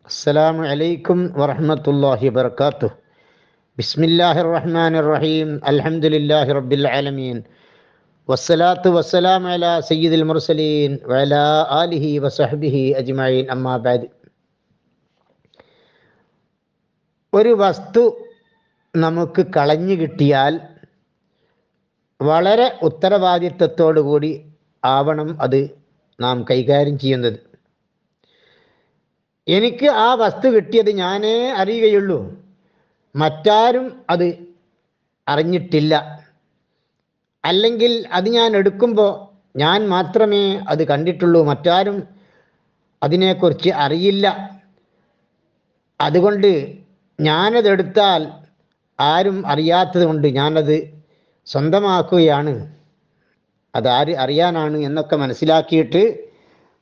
അസ്സലാമു അലൈക്കും വറഹ്മത്തുള്ളാഹി വബറകാതുഹു. ബിസ്മില്ലാഹിർ റഹ്മാനിർ റഹീം. അൽഹംദുലില്ലാഹി റബ്ബിൽ ആലമീൻ. വസ്സലാത്തു വസ്സലാമു അലാ സയ്യിദിൽ മുർസലീൻ വഅലാ ആലിഹി വസഹ്ബിഹി അജ്മഈൻ. അമ്മാ ബഅദ്. ഒരു വസ്തു നമുക്ക് കളഞ്ഞു കിട്ടിയാൽ വളരെ ഉത്തരവാദിത്വത്തോടു കൂടി ആവണം അത് നാം കൈകാര്യം ചെയ്യുന്നത്. എനിക്ക് ആ വസ്തു കിട്ടിയത് ഞാനേ അറിയുകയുള്ളൂ, മറ്റാരും അത് അറിഞ്ഞിട്ടില്ല. അല്ലെങ്കിൽ അത് ഞാൻ എടുക്കുമ്പോൾ ഞാൻ മാത്രമേ അത് കണ്ടിട്ടുള്ളൂ, മറ്റാരും അതിനെക്കുറിച്ച് അറിയില്ല. അതുകൊണ്ട് ഞാനതെടുത്താൽ ആരും അറിയാത്തത് കൊണ്ട് ഞാനത് സ്വന്തമാക്കുകയാണ്. അതാര് അറിയാനാണ് എന്നൊക്കെ മനസ്സിലാക്കിയിട്ട്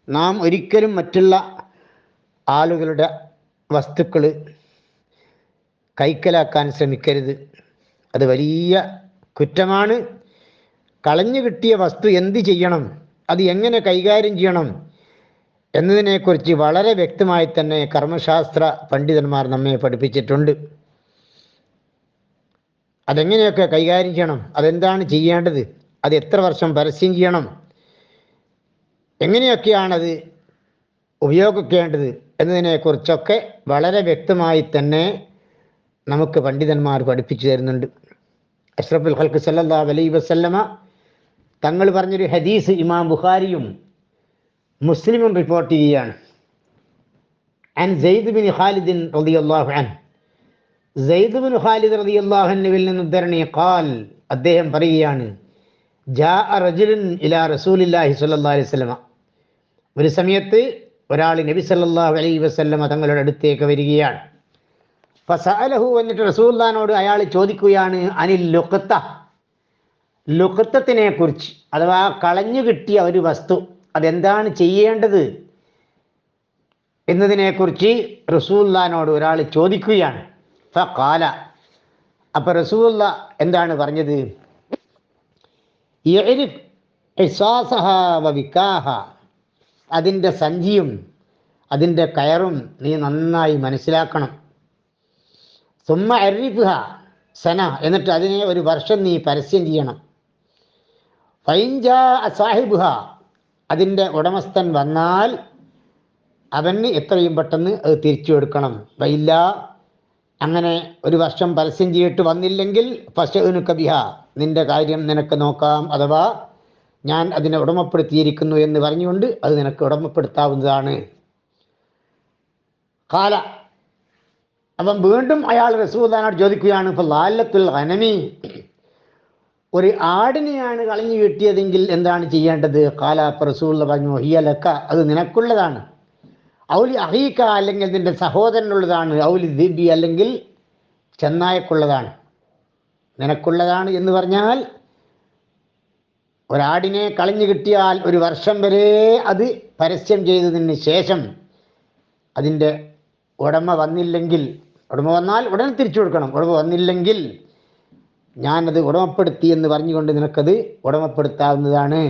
നാം ഒരിക്കലും മറ്റുള്ള ആളുകളുടെ വസ്തുക്കൾ കൈക്കലാക്കാൻ ശ്രമിക്കരുത്. അത് വലിയ കുറ്റമാണ്. കളഞ്ഞു കിട്ടിയ വസ്തു എന്ത് ചെയ്യണം, അത് എങ്ങനെ കൈകാര്യം ചെയ്യണം എന്നതിനെക്കുറിച്ച് വളരെ വ്യക്തമായി തന്നെ കർമ്മശാസ്ത്ര പണ്ഡിതന്മാർ നമ്മെ പഠിപ്പിച്ചിട്ടുണ്ട്. അതെങ്ങനെയൊക്കെ കൈകാര്യം ചെയ്യണം, അതെന്താണ് ചെയ്യേണ്ടത്, അത് എത്ര വർഷം പരസ്യം ചെയ്യണം, എങ്ങനെയൊക്കെയാണത് ഉപയോഗിക്കേണ്ടത് എന്നതിനെക്കുറിച്ചൊക്കെ വളരെ വ്യക്തമായി തന്നെ നമുക്ക് പണ്ഡിതന്മാർ പഠിപ്പിച്ചു തരുന്നുണ്ട്. അഷ്റഫുൽ ഖൽഖ് സല്ലല്ലാഹു അലൈഹി വസല്ലമ തങ്ങൾ പറഞ്ഞൊരു ഹദീസ് ഇമാം ബുഖാരിയും മുസ്ലിമും റിപ്പോർട്ട് ചെയ്യുകയാണ്. അൻ സെയ്ദ് ബിൻ ഖാലിദ് റളിയല്ലാഹു അൻഹു, സെയ്ദ് ബിൻ ഖാലിദ് റളിയല്ലാഹു അൻഹുവിൽ നിന്ന് ഉദ്ധരണി ഖാൽ, അദ്ദേഹം പറയുകയാണ്, ജാഅ റജുലുൻ ഇലാ റസൂലില്ലാഹി സ്വല്ലല്ലാഹു അലൈഹി വസല്ലമ, ഒരു സമയത്ത് ഒരാൾ നബി സല്ലല്ലാഹു അലൈഹി വസല്ലമ തങ്ങളുടെ അടുത്തേക്ക് വരികയാണ്. ഫസഅലഹു, എന്നിട്ട് റസൂലുള്ളാഹിനോട് അയാൾ ചോദിക്കുകയാണ്, അനിൽ ലുഖ്ത, ലുഖ്തത്തിനെ കുറിച്ച്, അഥവാ കളഞ്ഞു കിട്ടിയ ഒരു വസ്തു അതെന്താണ് ചെയ്യേണ്ടത് എന്നതിനെക്കുറിച്ച് റസൂലുള്ളാഹിനോട് ഒരാൾ ചോദിക്കുകയാണ്. ഫഖാല, അപ്പോൾ റസൂലുള്ളാഹി എന്താണ് പറഞ്ഞത്? യഅരിഫ് ഇസാസഹാ വവികാഹ, അതിൻ്റെ സഞ്ചിയും അതിൻ്റെ കയറും നീ നന്നായി മനസ്സിലാക്കണം. സുമ്മ അരിഫുഹ സന, എന്നിട്ട് അതിനെ ഒരു വർഷം നീ പരസ്യം ചെയ്യണം. ഫൈൻജാ സാഹിബുഹ, അതിൻ്റെ ഉടമസ്ഥൻ വന്നാൽ അവന് എത്രയും പെട്ടെന്ന് അത് തിരിച്ചു കൊടുക്കണം. വൈല്ല, അങ്ങനെ ഒരു വർഷം പരസ്യം ചെയ്തിട്ട് വന്നില്ലെങ്കിൽ ഫശഉനുക ബിഹ, നിന്റെ കാര്യം നിനക്ക് നോക്കാം, അഥവാ ഞാൻ അതിനെ ഉടമപ്പെടുത്തിയിരിക്കുന്നു എന്ന് പറഞ്ഞുകൊണ്ട് അത് നിനക്ക് ഉടമപ്പെടുത്താവുന്നതാണ്. ഖാല, അപ്പം വീണ്ടും അയാൾ റസൂലുള്ളാഹിനോട് ചോദിക്കുകയാണ്, ഇപ്പോൾ ലാലത്തുൽ ഗനമി, ഒരു ആടിനെയാണ് കളഞ്ഞു കിട്ടിയതെങ്കിൽ എന്താണ് ചെയ്യേണ്ടത്? ഖാല, അപ്പോൾ റസൂലുള്ളാഹി പറഞ്ഞു, ഹിയ ലക, അത് നിനക്കുള്ളതാണ്. ഔലി അഹീക, അല്ലെങ്കിൽ നിന്റെ സഹോദരനുള്ളതാണ്. ഔലി ദിബി, അല്ലെങ്കിൽ ചെന്നായക്കുള്ളതാണ്. നിനക്കുള്ളതാണ് എന്ന് പറഞ്ഞാൽ ഒരാടിനെ കളഞ്ഞു കിട്ടിയാൽ ഒരു വർഷം വരെ അത് പരസ്യം ചെയ്തതിന് ശേഷം അതിൻ്റെ ഉടമ വന്നില്ലെങ്കിൽ, ഉടമ വന്നാൽ ഉടനെ തിരിച്ചു കൊടുക്കണം. ഉടമ വന്നില്ലെങ്കിൽ ഞാനത് ഉടമപ്പെടുത്തി എന്ന് പറഞ്ഞുകൊണ്ട് നിനക്കത് ഉടമപ്പെടുത്താവുന്നതാണ്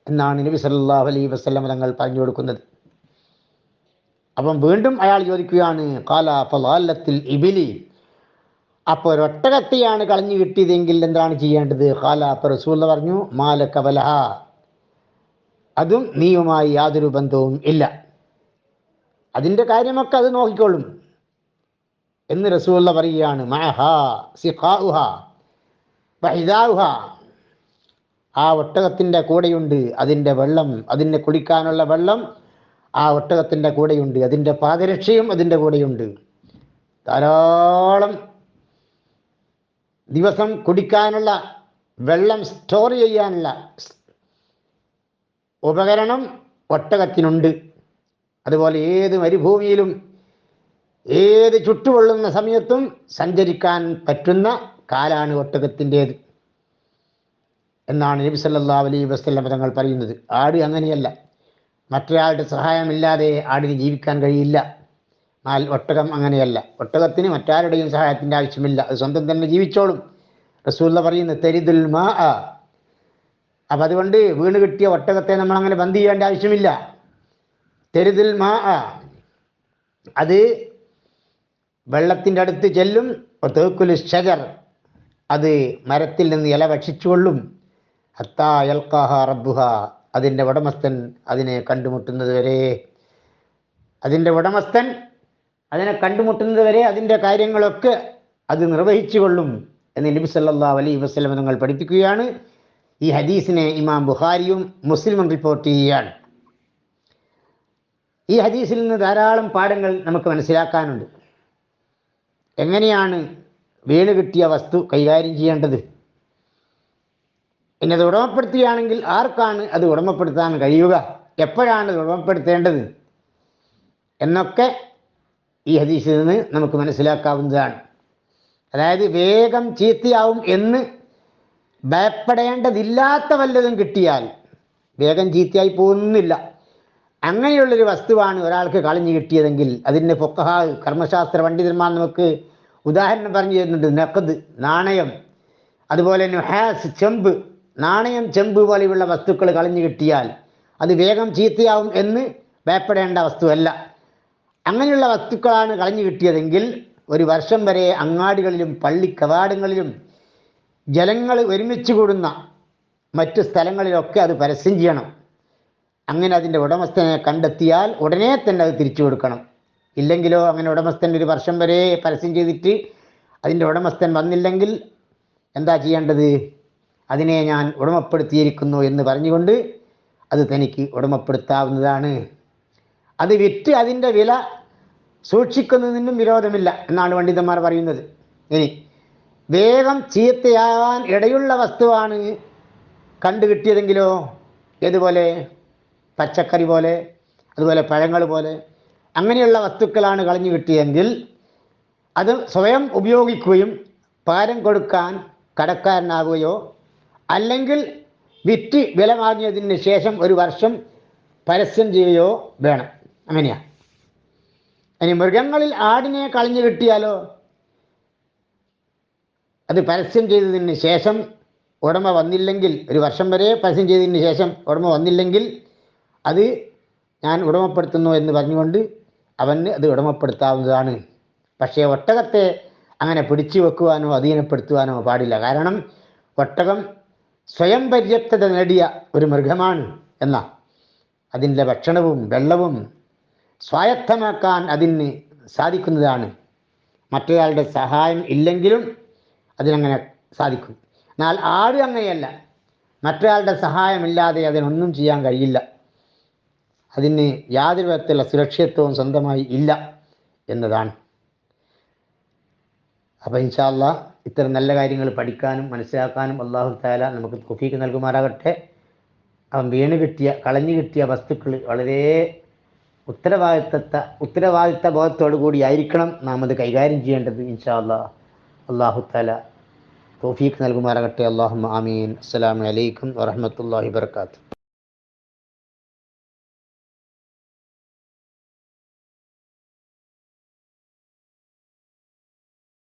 എന്നാണ് നബി സല്ലല്ലാഹു അലൈഹി വസല്ലം തങ്ങൾ പറഞ്ഞു കൊടുക്കുന്നത്. അപ്പം വീണ്ടും അയാൾ ചോദിക്കുകയാണ്, ഖാല ഫളാലത്തിൽ ഇബിലി, അപ്പോൾ ഒട്ടകത്തെയാണ് കളഞ്ഞു കിട്ടിയതെങ്കിൽ എന്താണ് ചെയ്യേണ്ടത്? ഖാല, അപ്പോൾ റസൂലുള്ളാഹി പറഞ്ഞു, മാലക വലഹ, അതും നീയുമായി യാതൊരു ബന്ധവും ഇല്ല, അതിൻ്റെ കാര്യമൊക്കെ അത് നോക്കിക്കൊള്ളും എന്ന് റസൂലുള്ളാഹി പറയുകയാണ്. മഅഹാ സിഖാഉഹ വഹിദാഉഹ, ആ ഒട്ടകത്തിൻ്റെ കൂടെയുണ്ട് അതിൻ്റെ വെള്ളം, അതിൻ്റെ കുടിക്കാനുള്ള വെള്ളം ആ ഒട്ടകത്തിൻ്റെ കൂടെയുണ്ട്, അതിൻ്റെ പാദരക്ഷയും അതിൻ്റെ കൂടെയുണ്ട്. ധാരാളം ദിവസം കുടിക്കാനുള്ള വെള്ളം സ്റ്റോർ ചെയ്യാനുള്ള ഉപകരണം ഒട്ടകത്തിനുണ്ട്. അതുപോലെ ഏത് മരുഭൂമിയിലും ഏത് ചുട്ടുപൊള്ളുന്ന സമയത്തും സഞ്ചരിക്കാൻ പറ്റുന്ന കാലാണ് ഒട്ടകത്തിൻ്റേത് എന്നാണ് നബി സല്ലല്ലാഹു അലൈഹി വസല്ലം തങ്ങൾ പറയുന്നത്. ആട് അങ്ങനെയല്ല, മറ്റൊരാളുടെ സഹായമില്ലാതെ ആടിന് ജീവിക്കാൻ കഴിയില്ല. എന്നാൽ ഒട്ടകം അങ്ങനെയല്ല, ഒട്ടകത്തിന് മറ്റാരുടെയും സഹായത്തിൻ്റെ ആവശ്യമില്ല, അത് സ്വന്തം തന്നെ ജീവിച്ചോളും. റസൂലുള്ളാഹി പറയുന്നത് തരിദുൽ മാ, അപ്പം അതുകൊണ്ട് വീണ് കിട്ടിയ ഒട്ടകത്തെ നമ്മൾ അങ്ങനെ ബന്ദ് ചെയ്യേണ്ട ആവശ്യമില്ല. തരിദുൽ മാ, അത് വെള്ളത്തിൻ്റെ അടുത്ത് ചെല്ലും. തേക്കുൽ ഷജർ, അത് മരത്തിൽ നിന്ന് ഇല ഭക്ഷിച്ചുകൊള്ളും. ഹത്താ യൽഖാഹ റബ്ബുഹ, അതിൻ്റെ ഉടമസ്ഥൻ അതിനെ കണ്ടുമുട്ടുന്നത് വരെ, അതിൻ്റെ ഉടമസ്ഥൻ അതിനെ കണ്ടുമുട്ടുന്നത് വരെ അതിൻ്റെ കാര്യങ്ങളൊക്കെ അത് നിർവഹിച്ചു കൊള്ളും എന്ന് നബി സല്ലല്ലാഹു അലൈഹി വസല്ലം തങ്ങൾ പഠിപ്പിക്കുകയാണ്. ഈ ഹദീസിനെ ഇമാം ബുഖാരിയും മുസ്ലിമും റിപ്പോർട്ട് ചെയ്യുകയാണ്. ഈ ഹദീസിൽ നിന്ന് ധാരാളം പാഠങ്ങൾ നമുക്ക് മനസ്സിലാക്കാനുണ്ട്. എങ്ങനെയാണ് വീണ് കിട്ടിയ വസ്തു കൈകാര്യം ചെയ്യേണ്ടത്, ഇനി അത് ഉടമപ്പെടുത്തുകയാണെങ്കിൽ ആർക്കാണ് അത് ഉടമപ്പെടുത്താൻ കഴിയുക, എപ്പോഴാണ് അത് ഉടമപ്പെടുത്തേണ്ടത് എന്നൊക്കെ ഈ ഹദീസിൽ നിന്ന് നമുക്ക് മനസ്സിലാക്കാവുന്നതാണ്. അതായത് വേഗം ചീത്തയാവും എന്ന് ഭയപ്പെടേണ്ടതില്ലാത്ത വല്ലതും കിട്ടിയാൽ വേഗം ചീത്തയായി പോകുന്നില്ല. അങ്ങനെയുള്ളൊരു വസ്തുവാണ് ഒരാൾക്ക് കളഞ്ഞു കിട്ടിയതെങ്കിൽ അതിൻ്റെ ഫുഖഹാ, കർമ്മശാസ്ത്ര പണ്ഡിതന്മാർ നമുക്ക് ഉദാഹരണം പറഞ്ഞു തരുന്നുണ്ട്. നഖദ്, നാണയം, അതുപോലെ നുഹാസ്, ചെമ്പ്, നാണയം, ചെമ്പ് പോലെയുള്ള വസ്തുക്കൾ കളഞ്ഞു കിട്ടിയാൽ അത് വേഗം ചീത്തയാവും എന്ന് ഭയപ്പെടേണ്ട വസ്തുവല്ല. അങ്ങനെയുള്ള വസ്തുക്കളാണ് കളഞ്ഞു കിട്ടിയതെങ്കിൽ ഒരു വർഷം വരെ അങ്ങാടികളിലും പള്ളി കവാടങ്ങളിലും ജനങ്ങൾ ഒരുമിച്ച് കൂടുന്ന മറ്റു സ്ഥലങ്ങളിലൊക്കെ അത് പരസ്യം ചെയ്യണം. അങ്ങനെ അതിൻ്റെ ഉടമസ്ഥനെ കണ്ടെത്തിയാൽ ഉടനെ തന്നെ അത് തിരിച്ചു കൊടുക്കണം. ഇല്ലെങ്കിലോ അങ്ങനെ ഉടമസ്ഥൻ ഒരു വർഷം വരെ പരസ്യം ചെയ്തിട്ട് അതിൻ്റെ ഉടമസ്ഥൻ വന്നില്ലെങ്കിൽ എന്താ ചെയ്യേണ്ടത്? അതിനെ ഞാൻ ഉടമപ്പെടുത്തിയിരിക്കുന്നു എന്ന് പറഞ്ഞുകൊണ്ട് അത് തനിക്ക് ഉടമപ്പെടുത്താവുന്നതാണ്. അത് വിറ്റ് അതിൻ്റെ വില സൂക്ഷിക്കുന്നതിനും വിരോധമില്ല എന്നാണ് പണ്ഡിതന്മാർ പറയുന്നത്. ഇനി വേഗം ചീത്തയാകാൻ ഇടയുള്ള വസ്തുവാണ് കണ്ടു കിട്ടിയതെങ്കിലോ, ഏതുപോലെ പച്ചക്കറി പോലെ, അതുപോലെ പഴങ്ങൾ പോലെ അങ്ങനെയുള്ള വസ്തുക്കളാണ് കളഞ്ഞു കിട്ടിയതെങ്കിൽ അത് സ്വയം ഉപയോഗിക്കുകയും പാരം കൊടുക്കാൻ കടക്കാരനാകുകയോ അല്ലെങ്കിൽ വിറ്റ് വില വാങ്ങിയതിന് ശേഷം ഒരു വർഷം പരസ്യം ചെയ്യുകയോ വേണം. അങ്ങനെയാണ്. ഇനി മൃഗങ്ങളിൽ ആടിനെ കളഞ്ഞു കിട്ടിയാലോ, അത് പരസ്യം ചെയ്തതിന് ശേഷം ഉടമ വന്നില്ലെങ്കിൽ, ഒരു വർഷം വരെ പരസ്യം ചെയ്തതിന് ശേഷം ഉടമ വന്നില്ലെങ്കിൽ അത് ഞാൻ ഉടമപ്പെടുത്തുന്നു എന്ന് പറഞ്ഞുകൊണ്ട് അവന് അത് ഉടമപ്പെടുത്താവുന്നതാണ്. പക്ഷേ ഒട്ടകത്തെ അങ്ങനെ പിടിച്ചു വെക്കുവാനോ അധീനപ്പെടുത്തുവാനോ പാടില്ല. കാരണം ഒട്ടകം സ്വയം പര്യാപ്തത നേടിയ ഒരു മൃഗമാണ് എന്നാ അതിൻ്റെ ഭക്ഷണവും വെള്ളവും സ്വായത്തമാക്കാൻ അതിന് സാധിക്കുന്നതാണ്. മറ്റൊരാളുടെ സഹായം ഇല്ലെങ്കിലും അതിനങ്ങനെ സാധിക്കും. എന്നാൽ ആട് അങ്ങനെയല്ല, മറ്റൊരാളുടെ സഹായമില്ലാതെ അതിനൊന്നും ചെയ്യാൻ കഴിയില്ല. അതിന് യാതൊരു വിധത്തിലുള്ള സുരക്ഷിതത്വവും സ്വന്തമായി ഇല്ല എന്നതാണ്. അപ്പോൾ ഇൻഷാ അല്ലാഹ് ഇത്തരം നല്ല കാര്യങ്ങൾ പഠിക്കാനും മനസ്സിലാക്കാനും അല്ലാഹു തആല നമുക്ക് തൗഫീഖ് നൽകുമാറാകട്ടെ. അവൻ വീണ് കിട്ടിയ കളഞ്ഞു കിട്ടിയ വസ്തുക്കൾ വളരെ ഉത്തരവാദിത്ത ബോധത്തോടു കൂടിയായിരിക്കണം നാം അത് കൈകാര്യം ചെയ്യേണ്ടത്. ഇൻഷാ അല്ലാഹ് അല്ലാഹു തആല തൗഫീഖ് നൽകുമാറാകട്ടെ. അല്ലാഹുമ്മ ആമീൻ. അസ്സലാമു അലൈക്കും വറഹ്മത്തുള്ളാഹി വബറകാതുഹു.